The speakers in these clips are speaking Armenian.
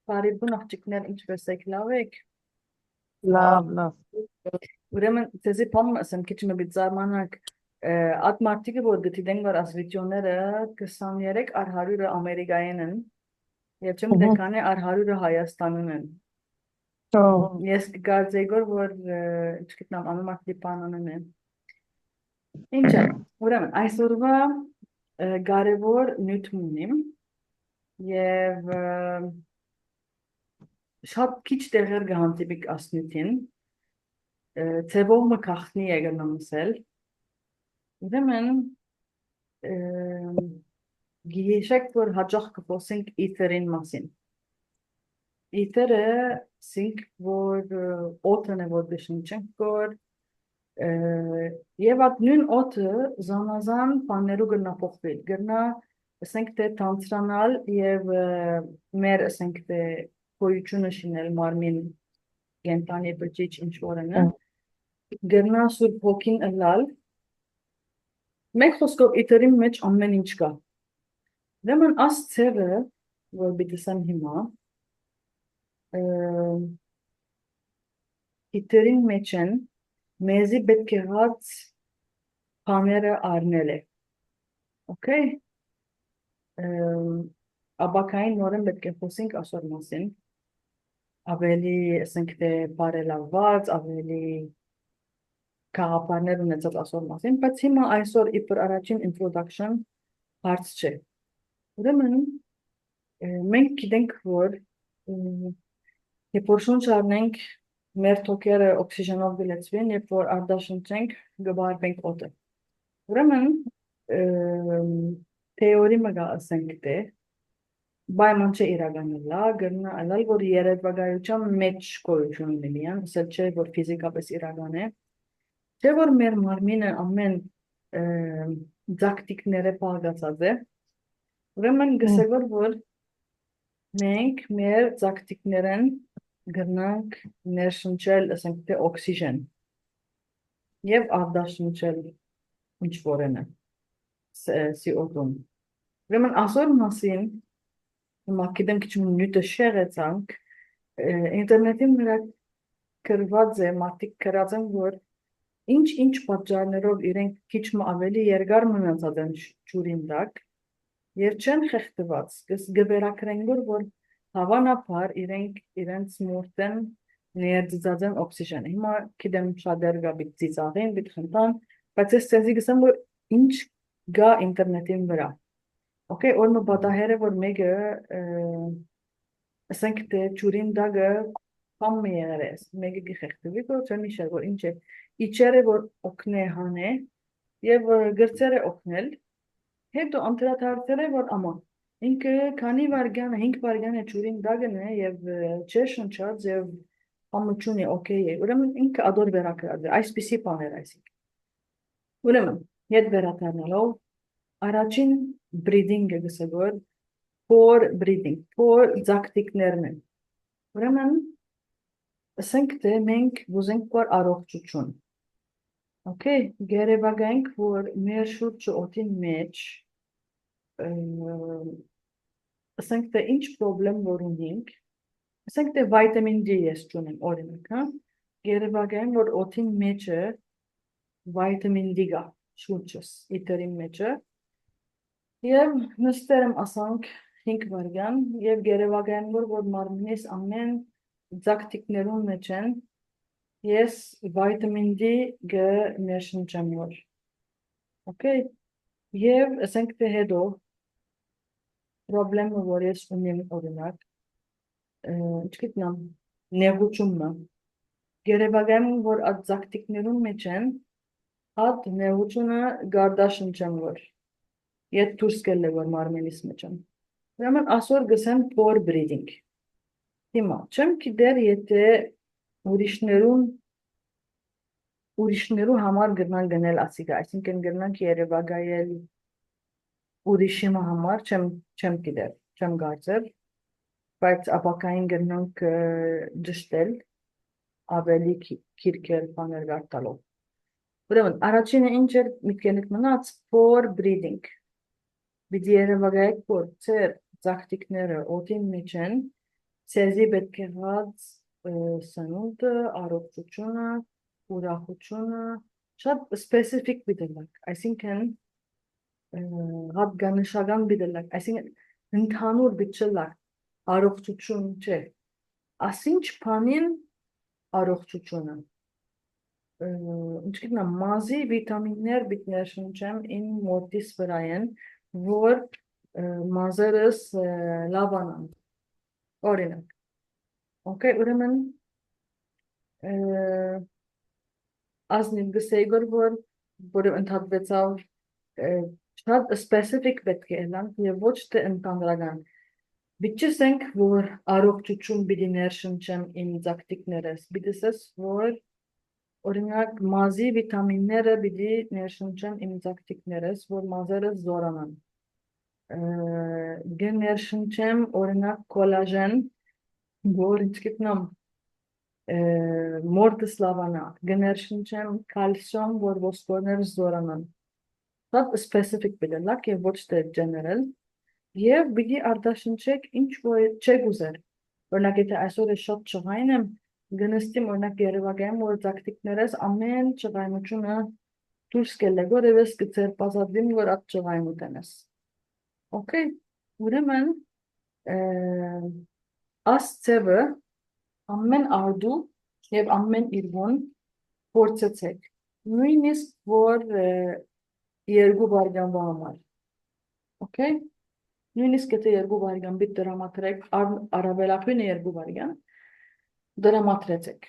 Բարիբուն աղջիկներ ինչպես եք, լավ եք։ Լավ։ Ուրեմն ձեզի բանում ասեմ քիչ մի բիտ զարմանակ այդ մարտիկը որ գտիդեն որ ասվիճյոնները 23 առ 100-ը Ամերիկայեն են եւ չեմ դեկանը առ 100-ը Հայաստանն են։ Ես կարծեի որ չգիտնամ անմարդի բանանն է։ Ինչ է, ուրեմն այսօրվա կարևոր նյութ ունիմ եւ շատ քիչ տեղեր կհանդիպիկ ասնյութին, ձևով մը կախնի է գնամսել, ուրեմն գիշեք, որ հաճախ կփոսենք իթերին մասին։ Իթերը սինք, որ օթն է, որ դշնչենք, որ եւ այդ նույն օթը զանազան բաներու գնա փոխվել, գնա, ասենք թե թանցրանալ եւ մեր, ասենք թե գոյությունը շինել մարմին կենտանի բջիջ ինչ որենը, գնա սուրբ հոգին ըլալ, մեկ խոսքով իթերի մեջ ամեն ինչ կա։ Ուրեմն աս ցեղը, որ բիդսան հիմա, իթերին մեջ են մեզի պետք է հաց բաները առնել է։ Okay? Աբակային նորեն պետք է խոսենք ասոր մասին, ավելի, ասենք թե բարելավված, ավելի կաղապարներ ունեցած ասոր մասին, բայց հիմա այսօր իպր առաջին introduction հարց չէ։ Ուրեմն, մենք գիտենք, որ երբ որ շունչ առնենք, մեր թոքերը օքսիժենով գլեցվին, երբ որ արդաշնչենք, գբարվենք օդը։ Ուրեմն, թեորի մգա ասենք թե, բայման չէ իրականելա, գրնա ալալ, որ երևակայության մեջ գոյություն ունի միան, ասել չէ, որ ֆիզիկապես իրական է, չէ, որ մեր մարմինը ամեն ձակտիկները պաղգացած է, ուրեմն գսեգոր, որ մենք մեր ձակտիկներն գնանք ներշնչել, ասենք թե օքսիժեն եւ արդաշնչել ինչ որենը CO2-ն։ Ուրեմն ասոր մասին, հիմա գիտեմ քիչ նյութը շեղեցանք, ինտերնետի վրա գրված է, մարդիկ գրած են, որ ինչ պատճառներով իրենք քիչ ավելի երկար մնացած են ջուրին տակ եւ չեն խեղդված, գվերակրեն որ հավանաբար իրենց մորտեն ներծծած են օքսիժենը։ Հիմա գիտեմ շատ դեր գա բիտ ծիծաղին, բիտ խնդան, բայց ես ցեզի գսեմ որ ինչ գա ինտերնետին վրա։ Okay, օրմը բադահերը որ մեկը ասենք թե ջուրին դագը կամ մի եղերես, մեկը գխեղդվի, որ չեմ իշեր, որ ինչ է, իչերը որ օգնե հանե եւ գրծերը օգնել, հետո անդրադարձել է որ ամա ինքը քանի վարգան է 5 վարգան է ջուրին դագն է եւ չէ շնչած եւ ամուչունի օքեյ է ուրեմն ինքը ադոր վերակրած է այսպիսի բաներ այսինքն ուրեմն հետ վերադառնալով առաջին breathing-ը գսեգոր for breathing for ձակտիկներն են ուրեմն ասենք թե մենք ուզենք որ առողջություն okay գերեվագանք որ մեր շուրջը օդին մեջ ասենք թե ինչ պրոբլեմ որ ունենք, ասենք թե վիտամին D ես ճունեմ օրինակ, հա, գերեվագային որ օդին մեջը վիտամին D գա, շուրջս, իթերի մեջը, եւ նստերեմ ասանք 5 վարգան, եւ գերեվագային որ մարմինիս ամեն ձակտիկներուն մեջ են, ես վիտամին D գ ներշնչեմ որ, okay, եւ ասենք թե հետո Probleme որ ես ունեմ օրինակ, չգիտնամ, նեղությունը, գերեվագայում որ այդ ձակտիկներուն մեջ են, այդ նեղությունը գարդաշնչեմ որ, ետ դուրս կել է որ մարմենիս մեջ են։ Ուրեմն ասոր գսեմ for breathing։ Հիմա, չեմ գիտեր եթե ուրիշներու համար գրնան գնել ասիկա, այսինքն գրնանք երևագայել ուրիշիմը համար չեմ գիտեր, չեմ գարծեր, բայց ապակային գրնանք դշտել, ավելի քիրքեր բաներ գարտալով։ Ուրեմն, առաջինը ինչ էր միտքենիք մնաց for breathing։ Բիդի երևագայեք որ ծեր ձակտիկները օդին մեջ են, Ցեզի պետք է հաց սնունդը, առողջությունը, ուրախությունը, շատ specific բիդելակ, այսինքն հատկանշական բիդելակ, այսինքն ընդհանուր բիդելակ, առողջություն չէ, ասինչ բանին առողջությունը, ինչքան մազի վիտամիններ բիդներ շնչեմ ին մոտիս վրայեն, որ մազերս լավանան, օրինակ, okay, ուրեմն ազնիվ գսեյգոր, որ ընդհատվեցավ շատ specific պետք է ելանք և ոչ թե ընդհանրական, բիչսենք, որ առողջություն բիդի ներշնչեմ իմ ձակտիկներս, բիդսես, որ օրինակ մազի վիտամինները բիդի ներշնչեմ իմ ձակտիկներս, որ մազերս զորանան, գներշնչեմ օրինակ կոլաժեն, որ ինչքիտնամ մորդս լավանա, գներշնչեմ կալսիում, որ ոսկորներս զորանան, շատ specific բիդելակ և ոչ թե general, և բիդի արդաշնչեք ինչ որ չեք ուզեր, օրինակ եթե այսօր է շատ չղայն եմ, գնստիմ օրինակ երևակայեմ, որ ձակտիկներս ամեն չղայնությունը դուրս կելեգոր և ես կծեր պազադվիմ, որ at չղայն ուտենես, okay, ուրեմն աս ծևը ամեն արդու և ամեն իրգուն փորձեցեք, նույնիսկ որ երկու բարգանվա համար, okay, նույնիսկ եթե երկու բարգան բիտ դրամատրեք, առավելապույնը երկու բարգան, դրամատրեցեք,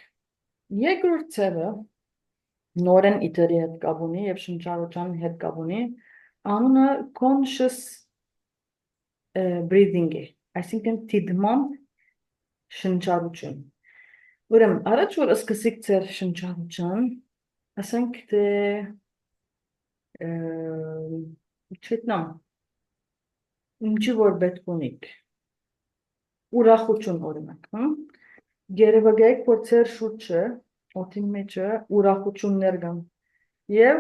երկրորդ ծևը նորեն իտերի հետ կապ ունի և շնչառության հետ կապ ունի, անունը conscious breathing է, այսինքն թիդմամբ շնչառություն, ուրեմն առաջ որ սկսիկ ձեր շնչառություն, ասենք թե չգիտնամ, ինչի որ պետք ունիք, ուրախություն օրինակ, երևակայեք, որ ձեր շուրջը, օդի մեջը ուրախություններ կան, և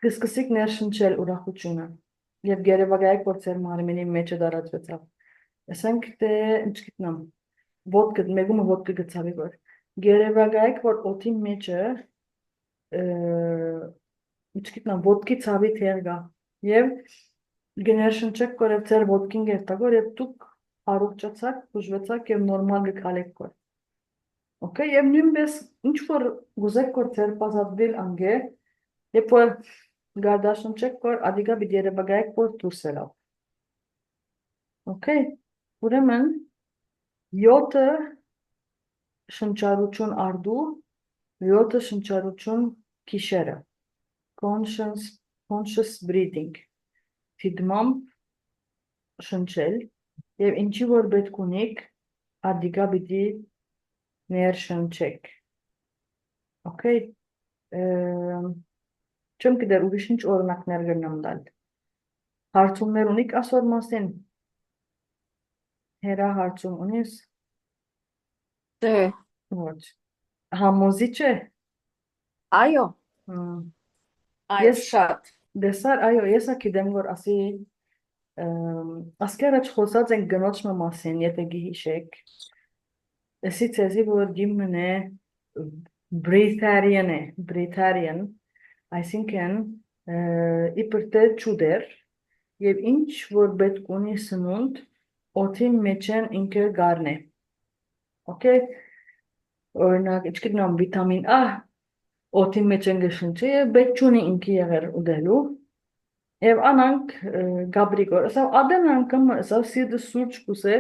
կսկսիկ ներշնչել ուրախությունը, և երևակայեք, որ ձեր մարմինի մեջը դարածվեցավ, ասենք թե ինչգիտնամ, մեգումը ոտկը գծավի որ, երևակայեք, որ օդի մեջը ինչգիտնամ, ոտկի ծավի թեր գա, և գներշնչեք, որ և ձեր ոտքին գերտագոր, և դուք առողջացակ, բուժվեցակ և նորմալ գկալեք կոր, okay, և նույնպես ինչ որ գուզեք, որ ձեր պազադվիլ անգե, և որ գարդաշնչեք, որ ադիգա բիդ երևակայեք, որ դուրս երավ, okay, ուրեմն 7 շնչառություն արդու, 7 շնչառություն կիշերը, conscious breathing, թիդմամբ շնչել, և ինչի որ պետք ունիք, ադիգա բիդի ներշնչեք, okay, չեմ կդեր ուրիշ ինչ օրնակներ գնամ դալ, հարցումներ ունիք ասոր մասին, հերա հարցում ունիս, Դե, ոչ, համոզիչ է, այո, այո, ես շատ, դեսար, այո, ես ակիդեմ, որ ասի, ասկի առաջ խոսած ենք գնոճմը մասին, եթե գիհիշեք, էսի ծեզի, որ գիմն է, breatharian, այսինքն, իպրտե չուդեր, և ինչ որ պետք ունի սնունդ, օդին մեջեն ինքը գարն է, okay, օրինակ, ինչկիտնամ վիտամին A, օդին մեջեն գշնչի, և պետք չունի ինքի եղեր ուդելու, և անանք գաբրիգոր, ասավ ադեն անկամ, ասավ սիրդը սուրճ կուսե,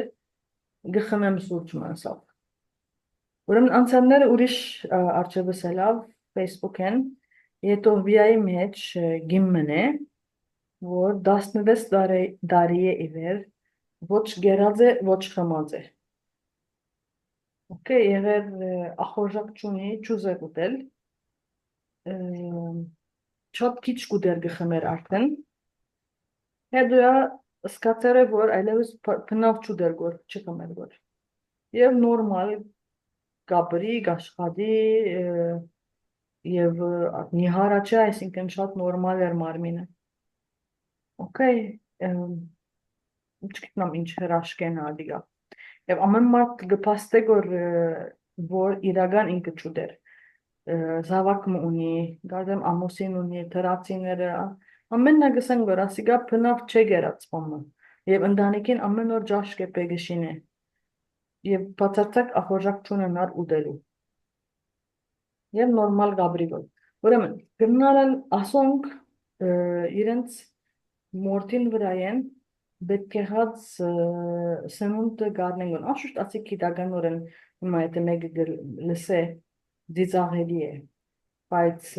գխնեմ սուրճ մասավ, ուրեմն անցանները ուրիշ արջևս էլավ, Facebook են, Եթովբիայի մեջ գիմմն է, որ 16 դարի է իվեր, ոչ գերած է, ոչ խմած է, okay, եղեր ախորժակ չունի, չուզեր ուտել, շատ քիչ կուդեր գխմեր արդեն, հետոյա սկացեր է, որ այլևս պնավ չուդեր գոր, չխմեր գոր, և նորմալ գաբրի, գաշխադի, և նիհարա չէ, այսինքն շատ նորմալ էր մարմինը, okay, չգիտնամ ինչ հրաշք են ադիգա, Եվ ամեն մարդ գպաստե որ իրական ինքը չուտեր։ Զավակը ունի, գազեմ ամուսին ունի, թրացիները, ամենն գսեն որ ասիգա բնավ չէ գերացվում։ Եվ ընտանիքին ամեն օր ջաշ կեպե գշինե։ Եվ բացարձակ ախորժակ չունենար ուտելու։ Եվ նորմալ գաբրիգոլ։ Ուրեմն, գնալն ասոնք իրենց մորթին վրայեն պետք է հաց սնունդը գարնեն անշուշտ ասիկ գիտականորեն հիմա եթե մեկը լսե դիզաղելի է բայց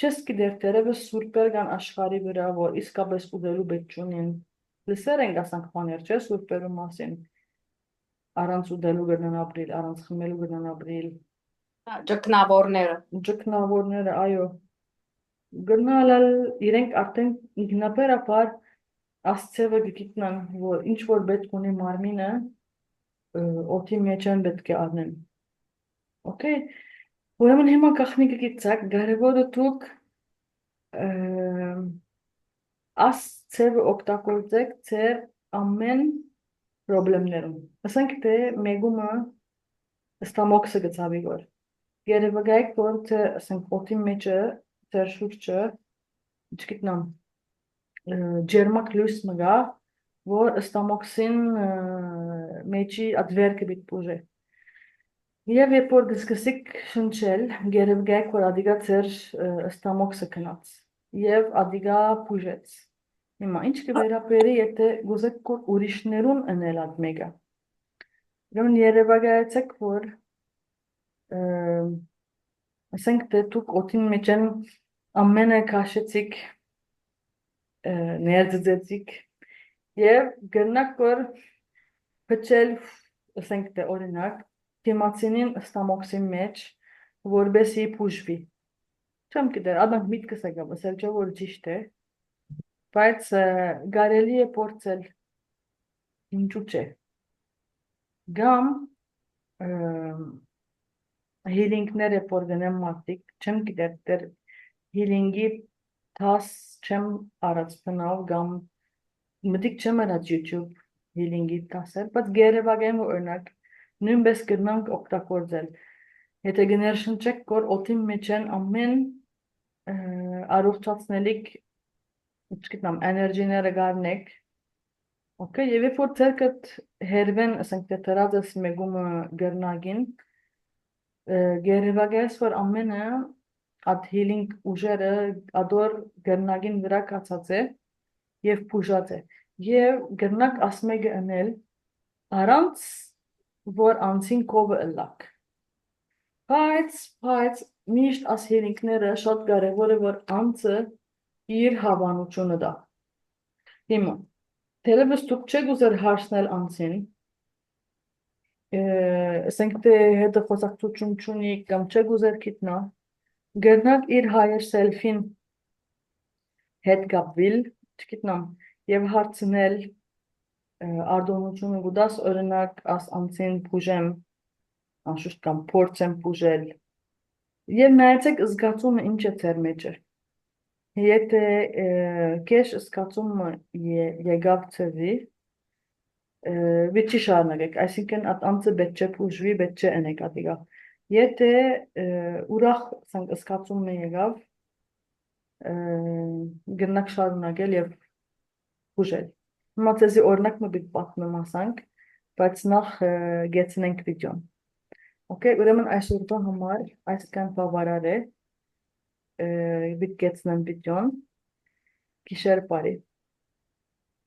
չես գիտեր դերևս սուրբեր կան աշխարհի վրա որ իսկապես ուտելու պետք չունեն լսեր ենք ասանք բաներ չէ սուրբերու մասին առանց ուտելու գնան ապրիլ առանց խմելու գնան ապրիլ ջկնավորները այո գնալալ իրենք արդեն ինքնաբերաբար ասցևը գիտնան, որ ինչ որ պետք ունի մարմինը օդի մեջ են պետք է առնեն։ Okay, ուրեմն հիմա գախնիկը գիտակ, կարևորը դուք ասցևը օգտագործեք ձեր ամեն պրոբլեմներում։ Ասենք թե մեգումը ստամոքսը գծավի որ։ Երևակայք որ թե ասենք օդի մեջը ձեր շուրջը չգիտնամ ջերմակ լույս մգա, որ ստամոքսին մեջի ադվերքը բիտ բուժե։ Եվ երբ որ գսկսիկ շնչել, գերևգայք որ ադիգա ձեր ստամոքսը կնած և ադիգա բուժեց։ Հիմա ինչ կվերապերի եթե գուզեք որ ուրիշներուն ընել ад մեգա։ Ուրեմն երևակայեցեք որ ասենք թե դուք օդին մեջ են ամենը քաշեցիք ներձծեցիք եւ գնաք որ փչել ասենք թե օրինակ դիմացինին ստամոքսի մեջ որբեսի բուժվի չեմ գիտեր ադամ միտքս եկա ասել չէ որ ճիշտ է բայց կարելի է փորձել ինչու՞ չէ գամ հիլինգները փորձեմ մարդիկ չեմ գիտեր դեր հիլինգի տաս չեմ արած բնավ կամ մտիկ չեմ արած YouTube հիլինգի տասել, բայց գերևակայեմ օրինակ նույնպես կրնանք օգտագործել։ Եթե գներշնչեք որ օդի մեջ են ամեն առողջացնելիք չգիտեմ էներգիները գարնեք Okay, եւ երբ որ ցերկդ հերվեն ասենք թե դրածս մեգումը գերնագին գերևակայես որ ամենը at healing ուժերը ադոր գերնագին վրա կացած է եւ բուժած է եւ գերնակ ասմեգը ընել առանց որ անցին կովը ըլլակ բայց միշտ աս հիլինգները շատ կարևոր է որ անցը իր հավանությունը դա հիմա թերևս դուք չեք ուզեր հարցնել անցին ասենք թե հետը խոսակցություն չունի կամ չեք ուզեր գիտնա գերնակ իր հայր սելֆին հետ գապվիլ, չգիտնամ, եւ հարցնել ardոնությունը գուդաս օրինակ աս անցին բուժեմ, անշուշտ կամ փորձեմ բուժել։ Եվ նայեցեք զգացումը ինչ է ձեր մեջը։ Եթե քեշ զգացումը եկավ ցեվի, վիճի շարունակեք, այսինքն at անցը պետք չէ բուժվի, պետք չէ ընեք ադիգա։ Եթե ուրախ զգացումը եկավ, գնաք շարունակել եւ բուժել։ Հիմա ցեզի օրինակ մի պատմեմ ասանք, բայց նախ գեցնենք վիդեոն։ Okay, ուրեմն այսօրվա համար այսքան բավարար է։ Գեցնեմ վիդեոն։ Գիշեր բարի։